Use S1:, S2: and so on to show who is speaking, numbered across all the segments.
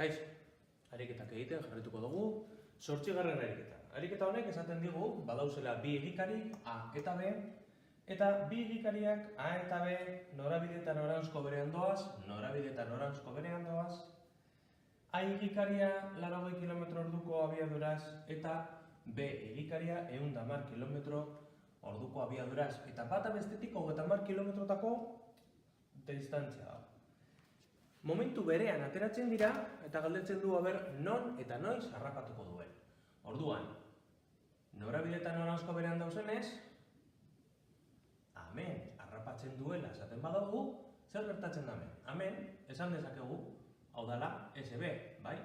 S1: Kaixo, ariketak egiten jarrituko dugu, 8. ariketa. Ariketa honek esaten digu, badauzela bi egikari, A eta B, eta bi egikariak A eta B norabide eta noranzko berean doaz, norabide eta noranzko berean doaz. A egikaria 80 km/h abiaduraz eta B egikaria 110 km/h abiaduraz. Eta bata bestetik 30 km-tako distantzia da. Momentu berean ateratzen dira eta galdetzen du non eta noiz harrapatuko duen. Orduan, norabide eta noranzko berean dauzenez, hemen harrapatzen duela esaten badaugu, zer gertatzen da hemen? Hemen esan dezakegu, hau dela SB, bai?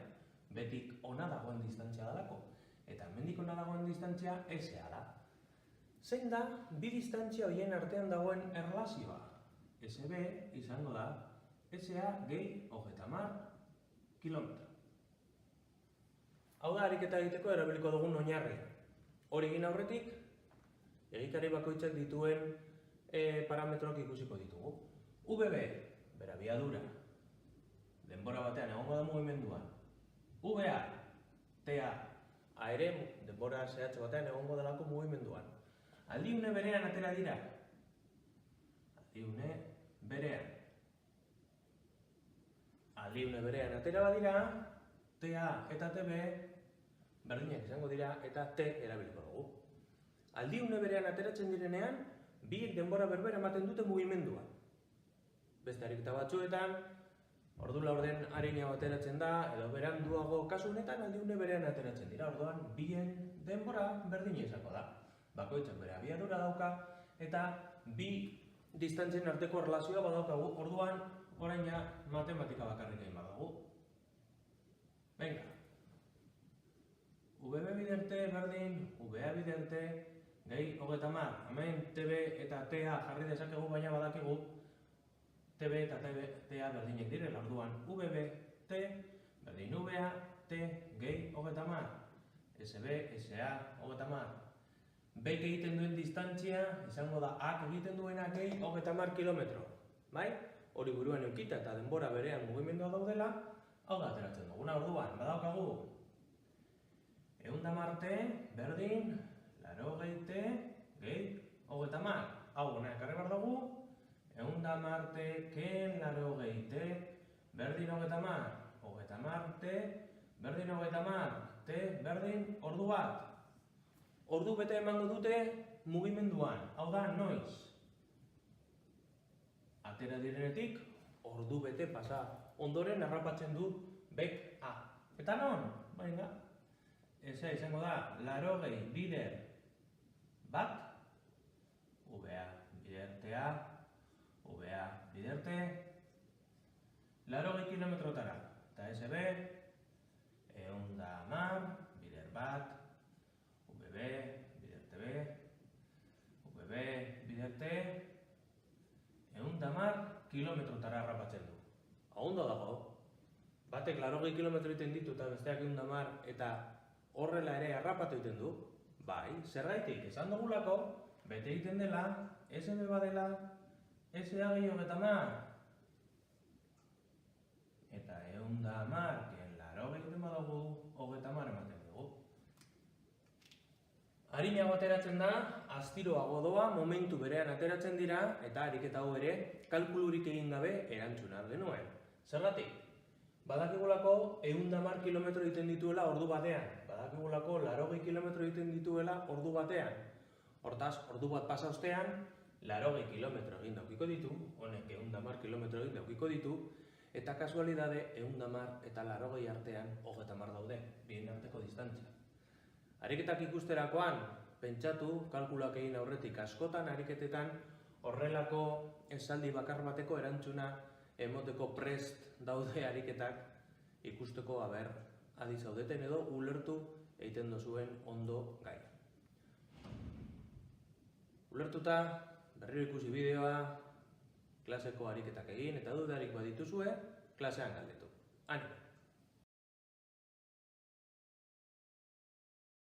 S1: Betik ona dagoen distantzia dalako. Eta hemendik ona dagoen distantzia SA da. Zein da bi distantzia horien artean dagoen erlazioa? SB izango da SA gehi 30 kilometro. Hau da ariketa egiteko erabiliko dugun oinarria. Hori egin aurretik, egikari bakoitzak dituen parametroak ikusiko ditugu. VB, bere abiadura, denbora batean egongo da mugimenduan. VA, TA, ere denbora zehatz batean egongo delako mugimenduan. Aldiune berean atera dira. Aldiune berean atera badira, TA eta TB berdinak izango dira eta T erabiliko dugu. Aldiune berean ateratzen direnean, biek denbora berbera ematen dute mugimendua. Beste ariketa batzuetan, ordu laurden arina ateratzen da, edo beranduago kasu honetan aldiune berean ateratzen dira. Orduan, bien denbora berdina izango da. Bakoitzak bere abiadura dauka eta bi distantzien arteko erlazioa badaukagu. Orduan, orain matematika bakarrik egin badago. Venga. VB biderte berdin, VA biderte, gehi 30. Hemen TB eta TA jarri dezakegu, baina badakigu TB eta TA berdinek direla. Orduan, VB, T, berdin VA, T, gehi 30. SB, SA, 30. Bek egiten duen distantzia, izango da ak egiten duena gehi 30 kilometro. Bai? Hori buruan eukita eta denbora berean mugimendua daudela, hau da ateratzen duguna. Orduan, badaukagu 110 T, berdin, 80 T, gehi 30. Hau gona ekarri behar dugu, 110 T, ken 80 T, berdin 30. 30 T, berdin 30. T, berdin, ordu bat. Ordu bete emango dute mugimenduan, hau da noiz. Atera direnetik, ordu bete pasa. Ondoren harrapatzen du bek A. Eta non? Baina, eza izango da, 80 bider bat, VA bider A, VA bider T, 80 kilometrotara. Eta SB, 110 bider bat, VB bider TB, VB bider T, 110 kilometrotara harrapatzen du. Ondo dago, batek 80 kilometro egiten ditu eta besteak 110 eta horrela ere harrapatu egiten du. Bai, zergaitik esan dugulako, bete egiten dela, SB badela, SA gehi 30. Eta 110 ken 80 egiten badugu, 30 ematen dugu. Arinago ateratzen da, astiroago doa, momentu berean ateratzen dira, eta ariketa hau ere, kalkulurik egin gabe erantzuna genuen. Zergatik? Badakigulako 110 kilometro egiten dituela ordu batean. Badakigulako 80 kilometro egiten dituela ordu batean. Hortaz, ordu bat pasa ostean, 80 kilometro egin daukiko ditu, honek 110 kilometro egin daukiko ditu, eta kasualidade 110 eta 80 artean 30 daude, bien arteko distantzia. Ariketak ikusterakoan, pentsatu, kalkulak egin aurretik askotan ariketetan horrelako esaldi bakar bateko erantzuna emoteko prest daude ariketak ikusteko adi zaudeten edo ulertu egiten dozuen ondo gai. Ulertuta, berriro ikusi bideoa, klaseko ariketak egin eta dudarik badituzue, klasean galdetu. Animo!